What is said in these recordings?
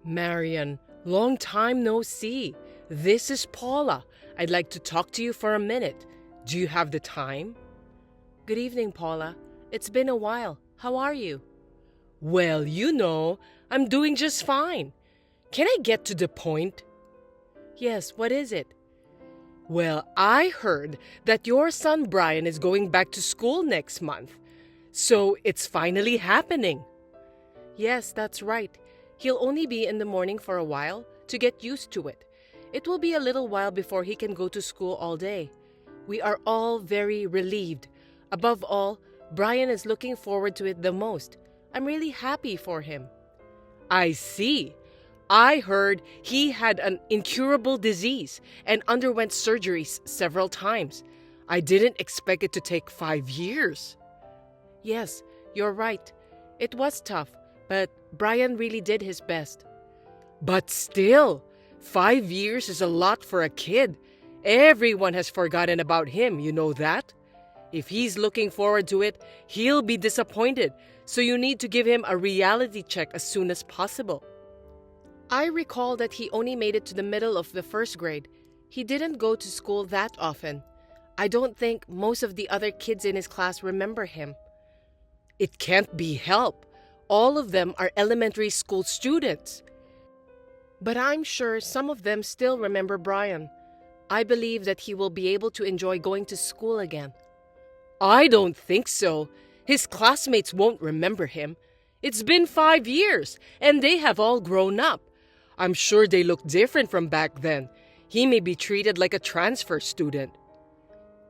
Marian, long time no see. This is Paula. I'd like to talk to you for a minute. Do you have the time? Good evening, Paula. It's been a while. How are you? Well, I'm doing just fine. Can I get to the point? Yes, what is it? Well, I heard that your son Brian is going back to school next month. So it's finally happening. Yes, that's right. He'll only be in the morning for a while to get used to it. It will be a little while before he can go to school all day. We are all very relieved. Above all, Brian is looking forward to it the most. I'm really happy for him. I see. I heard he had an incurable disease and underwent surgeries several times. I didn't expect it to take 5 years. Yes, you're right. It was tough, but Brian really did his best. But still, 5 years is a lot for a kid. Everyone has forgotten about him, you know that? If he's looking forward to it, he'll be disappointed, so you need to give him a reality check as soon as possible. I recall that he only made it to the middle of the first grade. He didn't go to school that often. I don't think most of the other kids in his class remember him. It can't be helped. All of them are elementary school students. But I'm sure some of them still remember Brian. I believe that he will be able to enjoy going to school again. I don't think so. His classmates won't remember him. It's been 5 years, and they have all grown up. I'm sure they look different from back then. He may be treated like a transfer student.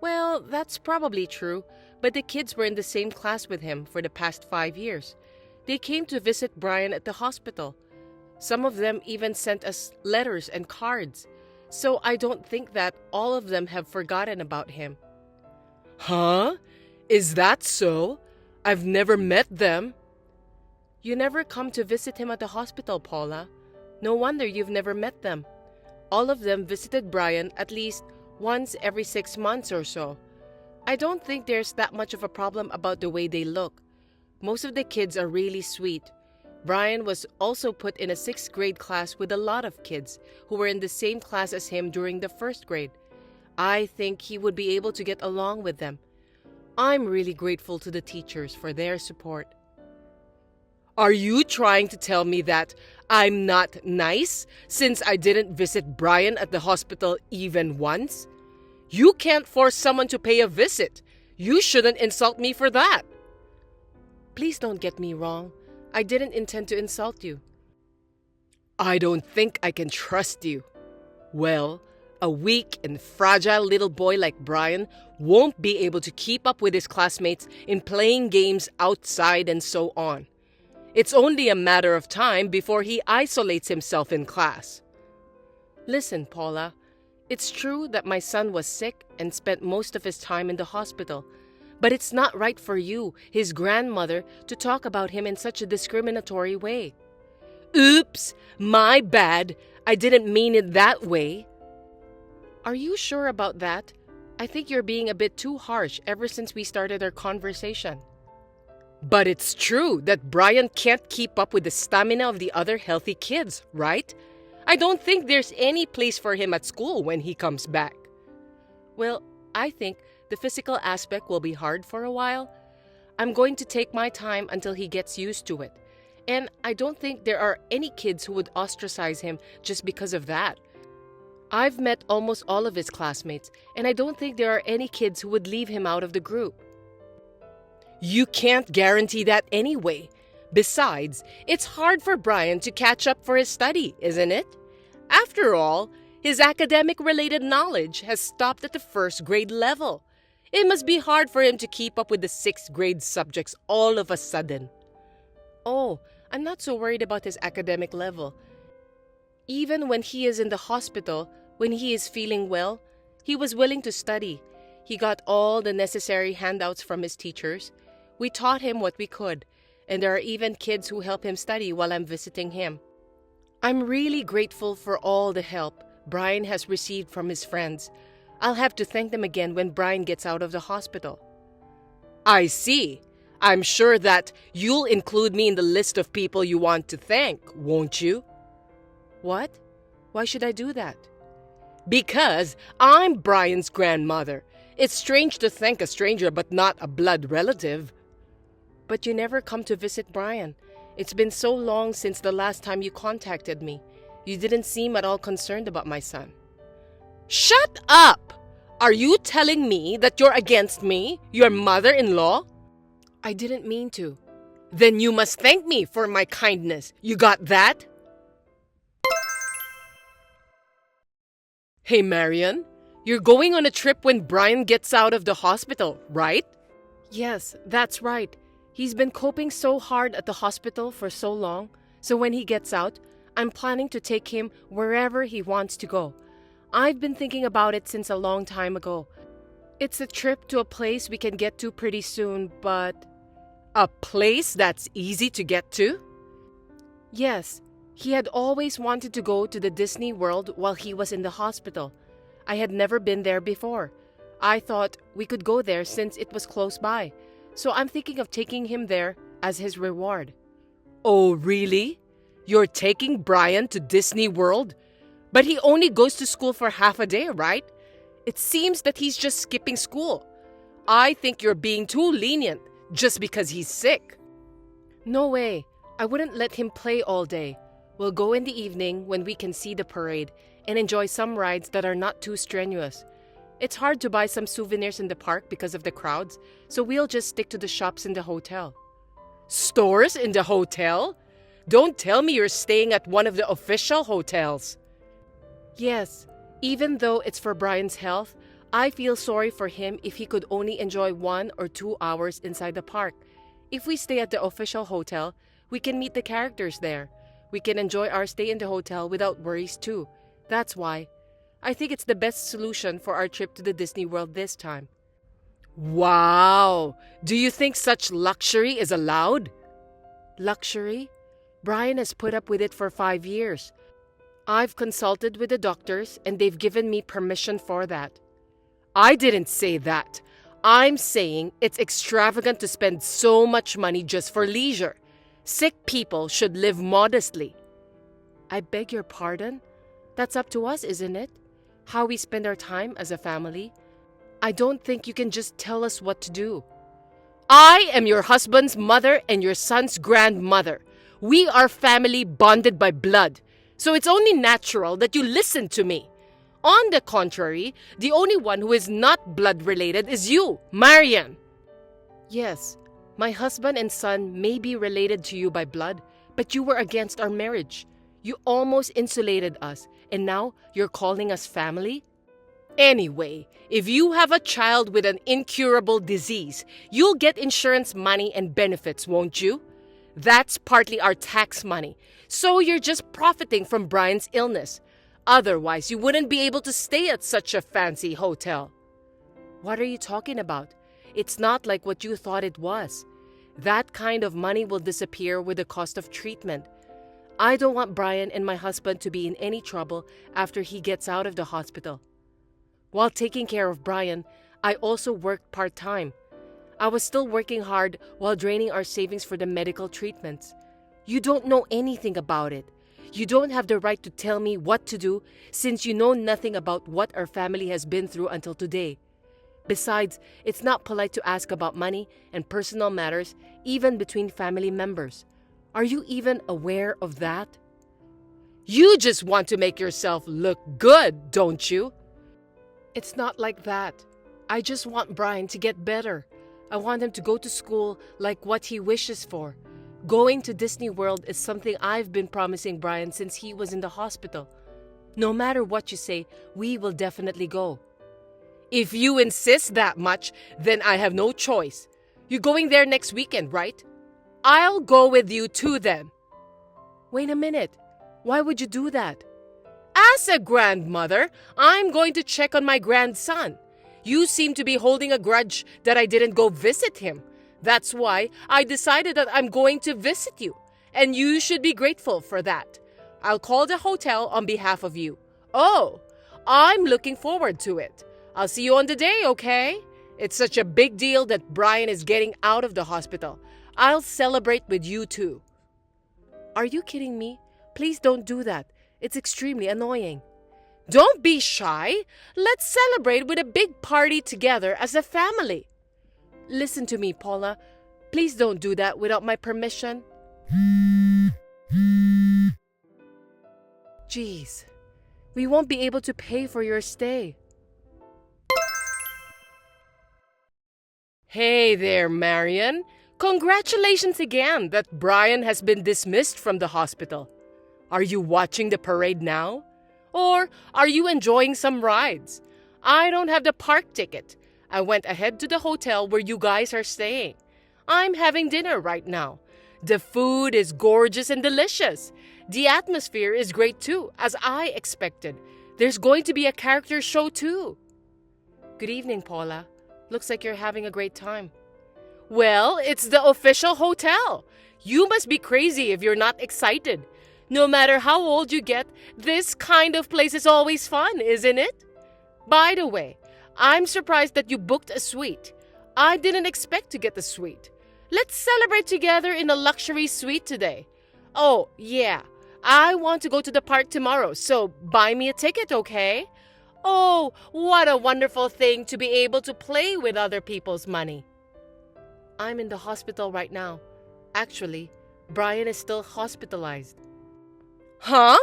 Well, that's probably true, but the kids were in the same class with him for the past 5 years. They came to visit Brian at the hospital. Some of them even sent us letters and cards. So I don't think that all of them have forgotten about him. Huh? Is that so? I've never met them. You never come to visit him at the hospital, Paula. No wonder you've never met them. All of them visited Brian at least once every 6 months or so. I don't think there's that much of a problem about the way they look. Most of the kids are really sweet. Brian was also put in a 6th grade class with a lot of kids who were in the same class as him during the 1st grade. I think he would be able to get along with them. I'm really grateful to the teachers for their support. Are you trying to tell me that I'm not nice since I didn't visit Brian at the hospital even once? You can't force someone to pay a visit. You shouldn't insult me for that. Please don't get me wrong. I didn't intend to insult you. I don't think I can trust you. Well, a weak and fragile little boy like Brian won't be able to keep up with his classmates in playing games outside and so on. It's only a matter of time before he isolates himself in class. Listen, Paula, it's true that my son was sick and spent most of his time in the hospital. But it's not right for you, his grandmother, to talk about him in such a discriminatory way. Oops, my bad. I didn't mean it that way. Are you sure about that? I think you're being a bit too harsh ever since we started our conversation. But it's true that Brian can't keep up with the stamina of the other healthy kids, right? I don't think there's any place for him at school when he comes back. Well, I think the physical aspect will be hard for a while. I'm going to take my time until he gets used to it. And I don't think there are any kids who would ostracize him just because of that. I've met almost all of his classmates, and I don't think there are any kids who would leave him out of the group. You can't guarantee that anyway. Besides, it's hard for Brian to catch up for his study, isn't it? After all, his academic-related knowledge has stopped at the 1st grade level. It must be hard for him to keep up with the 6th grade subjects all of a sudden. Oh, I'm not so worried about his academic level. Even when he is in the hospital, when he is feeling well, he was willing to study. He got all the necessary handouts from his teachers. We taught him what we could, and there are even kids who help him study while I'm visiting him. I'm really grateful for all the help Brian has received from his friends. I'll have to thank them again when Brian gets out of the hospital. I see. I'm sure that you'll include me in the list of people you want to thank, won't you? What? Why should I do that? Because I'm Brian's grandmother. It's strange to thank a stranger but not a blood relative. But you never come to visit Brian. It's been so long since the last time you contacted me. You didn't seem at all concerned about my son. Shut up! Are you telling me that you're against me, your mother-in-law? I didn't mean to. Then you must thank me for my kindness. You got that? Hey, Marian, you're going on a trip when Brian gets out of the hospital, right? Yes, that's right. He's been coping so hard at the hospital for so long, so when he gets out, I'm planning to take him wherever he wants to go. I've been thinking about it since a long time ago. It's a trip to a place we can get to pretty soon, but... A place that's easy to get to? Yes, he had always wanted to go to the Disney World while he was in the hospital. I had never been there before. I thought we could go there since it was close by. So I'm thinking of taking him there as his reward. Oh, really? You're taking Brian to Disney World? But he only goes to school for half a day, right? It seems that he's just skipping school. I think you're being too lenient just because he's sick. No way. I wouldn't let him play all day. We'll go in the evening when we can see the parade and enjoy some rides that are not too strenuous. It's hard to buy some souvenirs in the park because of the crowds, so we'll just stick to the shops in the hotel. Stores in the hotel? Don't tell me you're staying at one of the official hotels. Yes, even though it's for Brian's health, I feel sorry for him if he could only enjoy 1 or 2 hours inside the park. If we stay at the official hotel, we can meet the characters there. We can enjoy our stay in the hotel without worries too. That's why. I think it's the best solution for our trip to the Disney World this time. Wow! Do you think such luxury is allowed? Luxury? Brian has put up with it for 5 years. I've consulted with the doctors and they've given me permission for that. I didn't say that. I'm saying it's extravagant to spend so much money just for leisure. Sick people should live modestly. I beg your pardon? That's up to us, isn't it? How we spend our time as a family. I don't think you can just tell us what to do. I am your husband's mother and your son's grandmother. We are family bonded by blood, so it's only natural that you listen to me. On the contrary, the only one who is not blood related is you, Marian. Yes, my husband and son may be related to you by blood, but you were against our marriage. You almost insulated us, and now you're calling us family? Anyway, if you have a child with an incurable disease, you'll get insurance money and benefits, won't you? That's partly our tax money, so you're just profiting from Brian's illness. Otherwise, you wouldn't be able to stay at such a fancy hotel. What are you talking about? It's not like what you thought it was. That kind of money will disappear with the cost of treatment. I don't want Brian and my husband to be in any trouble after he gets out of the hospital. While taking care of Brian, I also worked part-time. I was still working hard while draining our savings for the medical treatments. You don't know anything about it. You don't have the right to tell me what to do since you know nothing about what our family has been through until today. Besides, it's not polite to ask about money and personal matters even between family members. Are you even aware of that? You just want to make yourself look good, don't you? It's not like that. I just want Brian to get better. I want him to go to school like what he wishes for. Going to Disney World is something I've been promising Brian since he was in the hospital. No matter what you say, we will definitely go. If you insist that much, then I have no choice. You're going there next weekend, right? I'll go with you too then. Wait a minute. Why would you do that? As a grandmother, I'm going to check on my grandson. You seem to be holding a grudge that I didn't go visit him. That's why I decided that I'm going to visit you, and you should be grateful for that. I'll call the hotel on behalf of you. Oh, I'm looking forward to it. I'll see you on the day, okay? It's such a big deal that Brian is getting out of the hospital. I'll celebrate with you too. Are you kidding me? Please don't do that. It's extremely annoying. Don't be shy. Let's celebrate with a big party together as a family. Listen to me, Paula. Please don't do that without my permission. Jeez, we won't be able to pay for your stay. Hey there, Marion. Congratulations again that Brian has been dismissed from the hospital. Are you watching the parade now? Or are you enjoying some rides? I don't have the park ticket. I went ahead to the hotel where you guys are staying. I'm having dinner right now. The food is gorgeous and delicious. The atmosphere is great too, as I expected. There's going to be a character show too. Good evening, Paula. Looks like you're having a great time. Well, it's the official hotel. You must be crazy if you're not excited. No matter how old you get, this kind of place is always fun, isn't it? By the way, I'm surprised that you booked a suite. I didn't expect to get the suite. Let's celebrate together in a luxury suite today. Oh, yeah. I want to go to the park tomorrow, so buy me a ticket, okay? Oh, what a wonderful thing to be able to play with other people's money. I'm in the hospital right now. Actually, Brian is still hospitalized. Huh?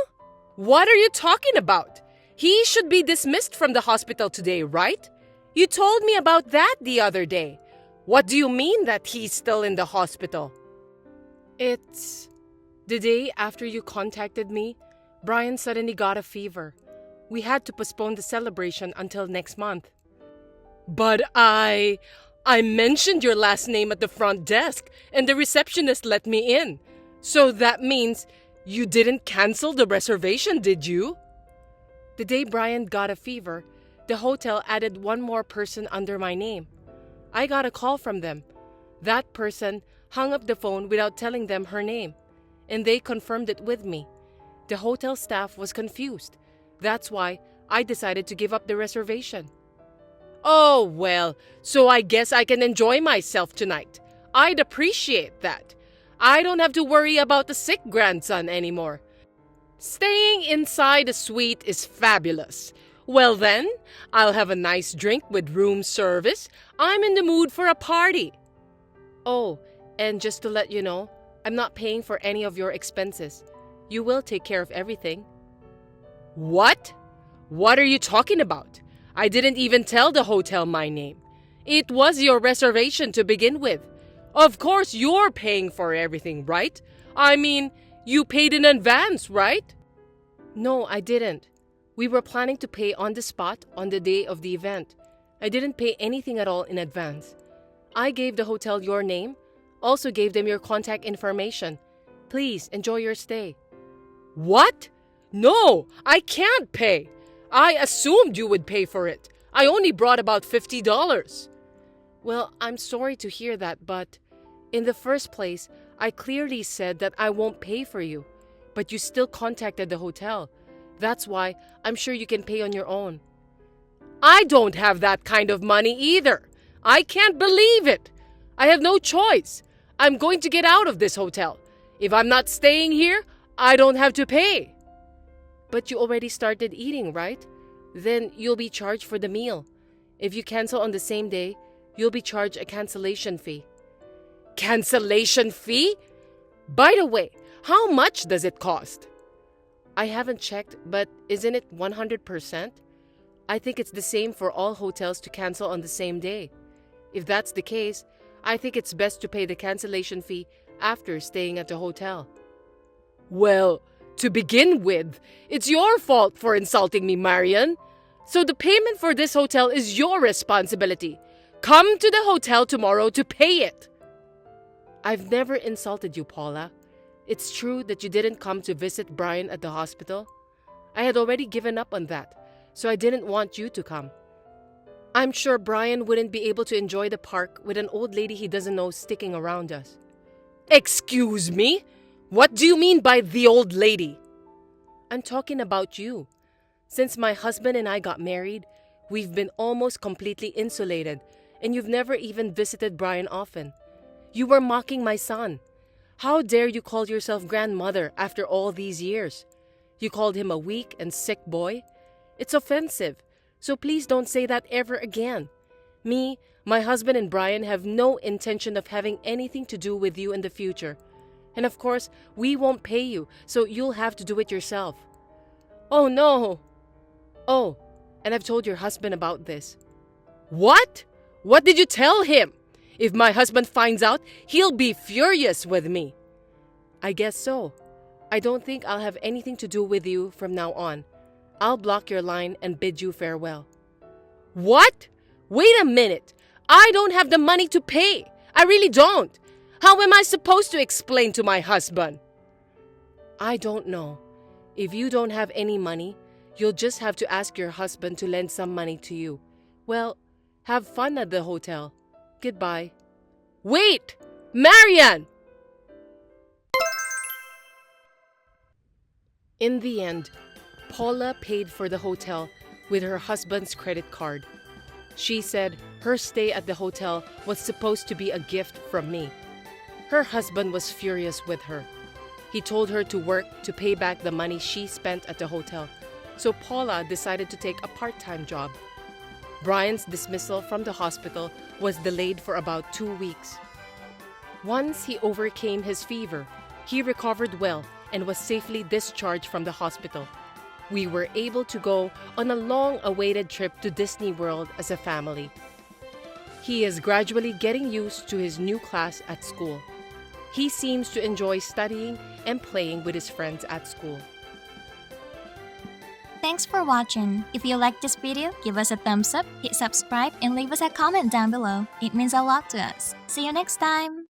What are you talking about? He should be dismissed from the hospital today, right? You told me about that the other day. What do you mean that he's still in the hospital? It's the day after you contacted me, Brian suddenly got a fever. We had to postpone the celebration until next month. But I mentioned your last name at the front desk and the receptionist let me in. So that means you didn't cancel the reservation, did you? The day Brian got a fever, the hotel added one more person under my name. I got a call from them. That person hung up the phone without telling them her name, and they confirmed it with me. The hotel staff was confused. That's why I decided to give up the reservation. Oh, well, so I guess I can enjoy myself tonight. I'd appreciate that. I don't have to worry about the sick grandson anymore. Staying inside a suite is fabulous. Well then, I'll have a nice drink with room service. I'm in the mood for a party. Oh, and just to let you know, I'm not paying for any of your expenses. You will take care of everything. What? What are you talking about? I didn't even tell the hotel my name. It was your reservation to begin with. Of course you're paying for everything, right? I mean, you paid in advance, right? No, I didn't. We were planning to pay on the spot on the day of the event. I didn't pay anything at all in advance. I gave the hotel your name, also gave them your contact information. Please enjoy your stay. What? No, I can't pay. I assumed you would pay for it. I only brought about $50. Well, I'm sorry to hear that, but in the first place, I clearly said that I won't pay for you, but you still contacted the hotel. That's why I'm sure you can pay on your own. I don't have that kind of money either. I can't believe it. I have no choice. I'm going to get out of this hotel. If I'm not staying here, I don't have to pay. But you already started eating, right? Then you'll be charged for the meal. If you cancel on the same day, you'll be charged a cancellation fee. Cancellation fee? By the way, how much does it cost? I haven't checked, but isn't it 100%? I think it's the same for all hotels to cancel on the same day. If that's the case, I think it's best to pay the cancellation fee after staying at the hotel. Well, to begin with, it's your fault for insulting me, Marian. So the payment for this hotel is your responsibility. Come to the hotel tomorrow to pay it. I've never insulted you, Paula. It's true that you didn't come to visit Brian at the hospital. I had already given up on that, so I didn't want you to come. I'm sure Brian wouldn't be able to enjoy the park with an old lady he doesn't know sticking around us. Excuse me? What do you mean by the old lady? I'm talking about you. Since my husband and I got married, we've been almost completely insulated, and you've never even visited Brian often. You were mocking my son. How dare you call yourself grandmother after all these years? You called him a weak and sick boy? It's offensive, so please don't say that ever again. Me, my husband, and Brian have no intention of having anything to do with you in the future. And of course, we won't pay you, so you'll have to do it yourself. Oh no! Oh, and I've told your husband about this. What? What did you tell him? If my husband finds out, he'll be furious with me. I guess so. I don't think I'll have anything to do with you from now on. I'll block your line and bid you farewell. What? Wait a minute. I don't have the money to pay. I really don't. How am I supposed to explain to my husband? I don't know. If you don't have any money, you'll just have to ask your husband to lend some money to you. Well, have fun at the hotel. Goodbye. Wait! Marian! In the end, Paula paid for the hotel with her husband's credit card. She said her stay at the hotel was supposed to be a gift from me. Her husband was furious with her. He told her to work to pay back the money she spent at the hotel, so Paula decided to take a part-time job. Brian's dismissal from the hospital was delayed for about 2 weeks. Once he overcame his fever, he recovered well and was safely discharged from the hospital. We were able to go on a long-awaited trip to Disney World as a family. He is gradually getting used to his new class at school. He seems to enjoy studying and playing with his friends at school. Thanks for watching. If you liked this video, give us a thumbs up, hit subscribe, and leave us a comment down below. It means a lot to us. See you next time!